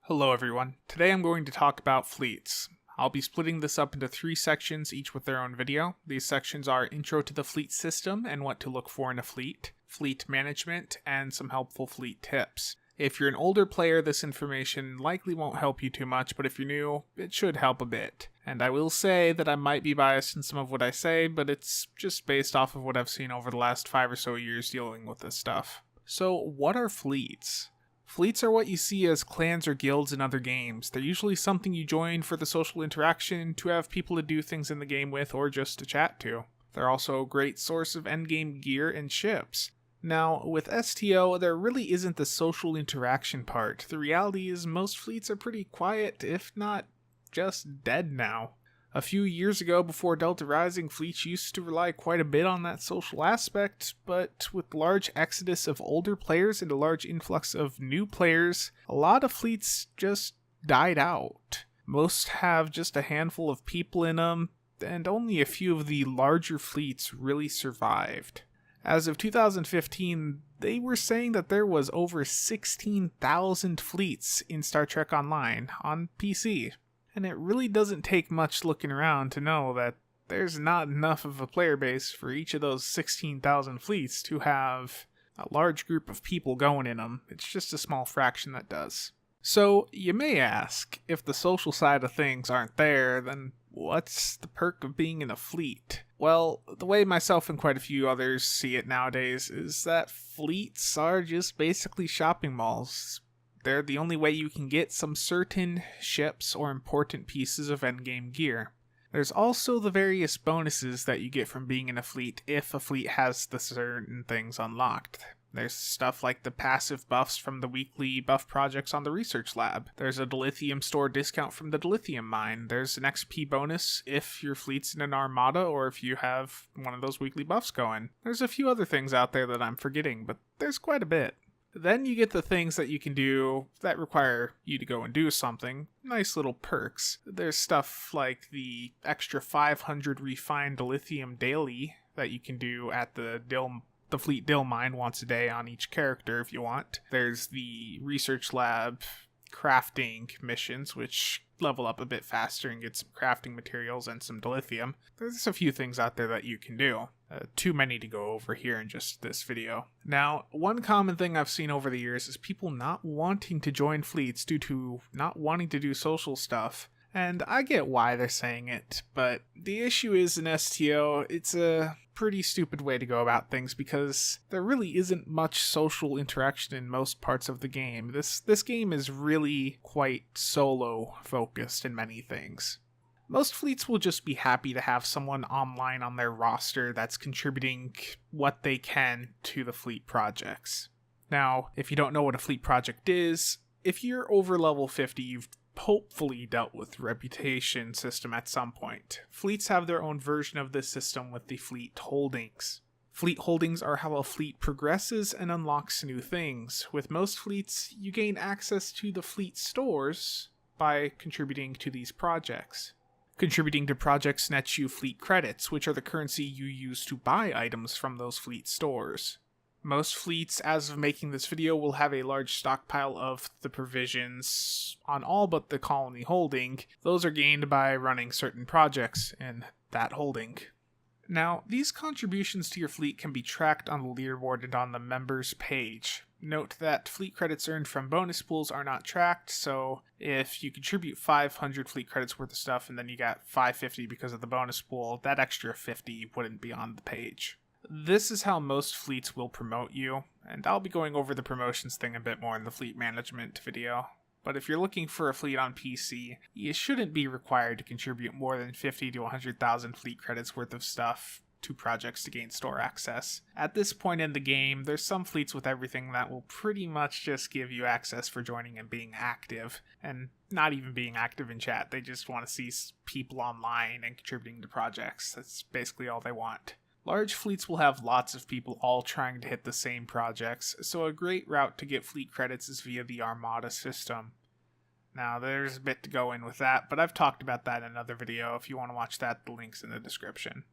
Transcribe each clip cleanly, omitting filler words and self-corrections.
Hello everyone. Today I'm going to talk about fleets. I'll be splitting this up into 3 sections, each with their own video. These sections are Intro to the Fleet System and what to look for in a fleet, Fleet Management, and some helpful fleet tips. If you're an older player, this information likely won't help you too much, but if you're new, it should help a bit. And I will say that I might be biased in some of what I say, but it's just based off of what I've seen over the last 5 or so years dealing with this stuff. So, what are fleets? Fleets are what you see as clans or guilds in other games. They're usually something you join for the social interaction, to have people to do things in the game with, or just to chat to. They're also a great source of endgame gear and ships. Now, with STO, there really isn't the social interaction part. The reality is most fleets are pretty quiet, if not just dead now. A few years ago, before Delta Rising, fleets used to rely quite a bit on that social aspect, but with large exodus of older players and a large influx of new players, a lot of fleets just died out. Most have just a handful of people in them, and only a few of the larger fleets really survived. As of 2015, they were saying that there was over 16,000 fleets in Star Trek Online on PC. And it really doesn't take much looking around to know that there's not enough of a player base for each of those 16,000 fleets to have a large group of people going in them. It's just a small fraction that does. So, you may ask, if the social side of things aren't there, then what's the perk of being in a fleet? Well, the way myself and quite a few others see it nowadays is that fleets are just basically shopping malls. They're the only way you can get some certain ships or important pieces of endgame gear. There's also the various bonuses that you get from being in a fleet if a fleet has the certain things unlocked. There's stuff like the passive buffs from the weekly buff projects on the research lab. There's a dilithium store discount from the dilithium mine. There's an XP bonus if your fleet's in an armada or if you have one of those weekly buffs going. There's a few other things out there that I'm forgetting, but there's quite a bit. Then you get the things that you can do that require you to go and do something. Nice little perks. There's stuff like the extra 500 refined dilithium daily that you can do at the fleet dill mine once a day on each character if you want. There's the research lab crafting missions, which level up a bit faster and get some crafting materials and some dilithium. There's a few things out there that you can do. Too many to go over here in just this video. Now, one common thing I've seen over the years is people not wanting to join fleets due to not wanting to do social stuff. And I get why they're saying it, but the issue is in STO, it's a pretty stupid way to go about things because there really isn't much social interaction in most parts of the game. This game is really quite solo focused in many things. Most fleets will just be happy to have someone online on their roster that's contributing what they can to the fleet projects. Now, if you don't know what a fleet project is, if you're over level 50, you've hopefully dealt with the reputation system at some point. Fleets have their own version of this system with the fleet holdings. Fleet holdings are how a fleet progresses and unlocks new things. With most fleets, you gain access to the fleet stores by contributing to these projects. Contributing to projects nets you fleet credits, which are the currency you use to buy items from those fleet stores. Most fleets, as of making this video, will have a large stockpile of the provisions on all but the colony holding. Those are gained by running certain projects in that holding. Now, these contributions to your fleet can be tracked on the leaderboard and on the members page. Note that fleet credits earned from bonus pools are not tracked, so if you contribute 500 fleet credits worth of stuff and then you got 550 because of the bonus pool, that extra 50 wouldn't be on the page. This is how most fleets will promote you, and I'll be going over the promotions thing a bit more in the fleet management video. But if you're looking for a fleet on PC, you shouldn't be required to contribute more than 50 to 100,000 fleet credits worth of stuff to projects to gain store access. At this point in the game, there's some fleets with everything that will pretty much just give you access for joining and being active, and not even being active in chat. They just want to see people online and contributing to projects. That's basically all they want. Large fleets will have lots of people all trying to hit the same projects, so a great route to get fleet credits is via the Armada system. Now, there's a bit to go in with that, but I've talked about that in another video. If you want to watch that, the link's in the description.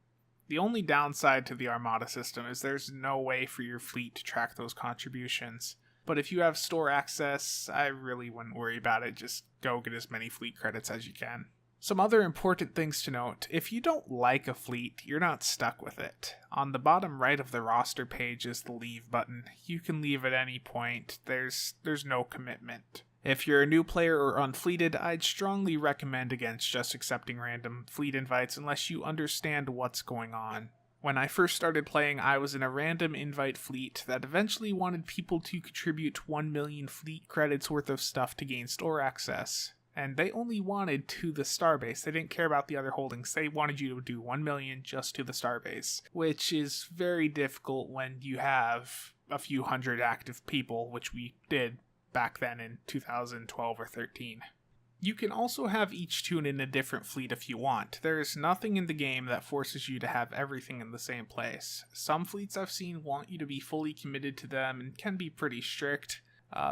The only downside to the Armada system is there's no way for your fleet to track those contributions. But if you have store access, I really wouldn't worry about it. Just go get as many fleet credits as you can. Some other important things to note: if you don't like a fleet, you're not stuck with it. On the bottom right of the roster page is the leave button. You can leave at any point. There's no commitment. If you're a new player or unfleeted, I'd strongly recommend against just accepting random fleet invites unless you understand what's going on. When I first started playing, I was in a random invite fleet that eventually wanted people to contribute 1 million fleet credits worth of stuff to gain store access. And they only wanted to the starbase. They didn't care about the other holdings. They wanted you to do 1 million just to the starbase, which is very difficult when you have a few hundred active people, which we did back then in 2012 or 13. You can also have each tune in a different fleet if you want. There is nothing in the game that forces you to have everything in the same place. Some fleets I've seen want you to be fully committed to them and can be pretty strict.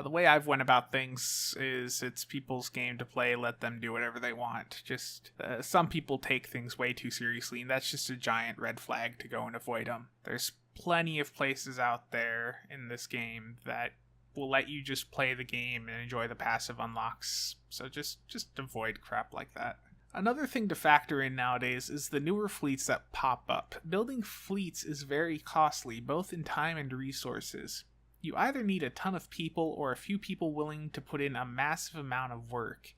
The way I've went about things is it's people's game to play, let them do whatever they want. Just some people take things way too seriously, and that's just a giant red flag to go and avoid them. There's plenty of places out there in this game that will let you just play the game and enjoy the passive unlocks, so just avoid crap like that. Another thing to factor in nowadays is the newer fleets that pop up. Building fleets is very costly, both in time and resources. You either need a ton of people or a few people willing to put in a massive amount of work.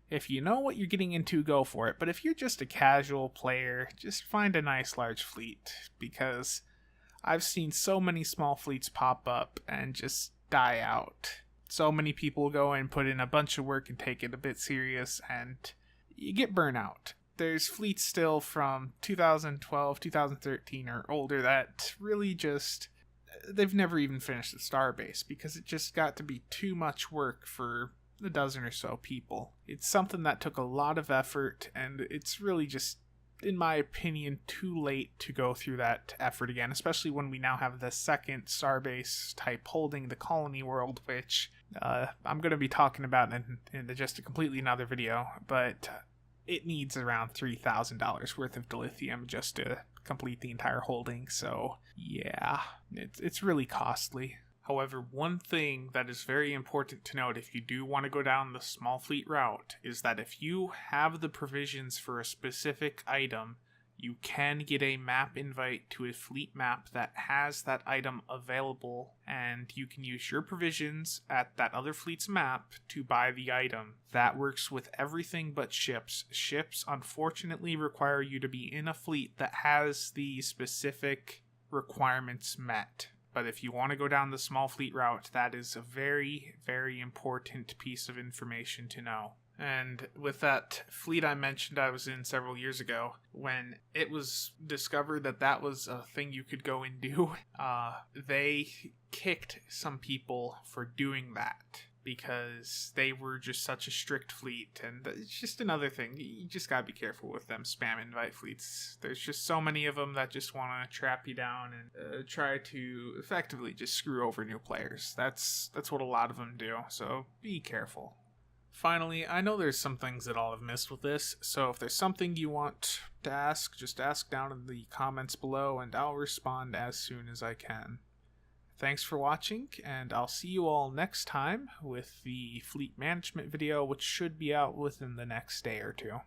If you know what you're getting into, go for it, but if you're just a casual player, just find a nice large fleet, because I've seen so many small fleets pop up and just die out. So many people go and put in a bunch of work and take it a bit serious, and you get burnout. There's fleets still from 2012, 2013 or older that really just, they've never even finished the starbase because it just got to be too much work for a dozen or so people. It's something that took a lot of effort, and it's really just, in my opinion, too late to go through that effort again, especially when we now have the second starbase type holding, the colony world, which I'm going to be talking about in just a completely another video, but it needs around $3,000 worth of dilithium just to complete the entire holding, so yeah, it's really costly. However, one thing that is very important to note if you do want to go down the small fleet route is that if you have the provisions for a specific item, you can get a map invite to a fleet map that has that item available, and you can use your provisions at that other fleet's map to buy the item. That works with everything but ships. Ships, unfortunately, require you to be in a fleet that has the specific requirements met. But if you want to go down the small fleet route, that is a very, very important piece of information to know. And with that fleet I mentioned I was in several years ago, when it was discovered that that was a thing you could go and do, they kicked some people for doing that because they were just such a strict fleet. And it's just another thing. You just gotta be careful with them spam invite fleets. There's just so many of them that just want to trap you down and try to effectively just screw over new players. That's what a lot of them do, so be careful. Finally, I know there's some things that I'll have missed with this, so if there's something you want to ask, just ask down in the comments below and I'll respond as soon as I can. Thanks for watching, and I'll see you all next time with the fleet management video, which should be out within the next day or two.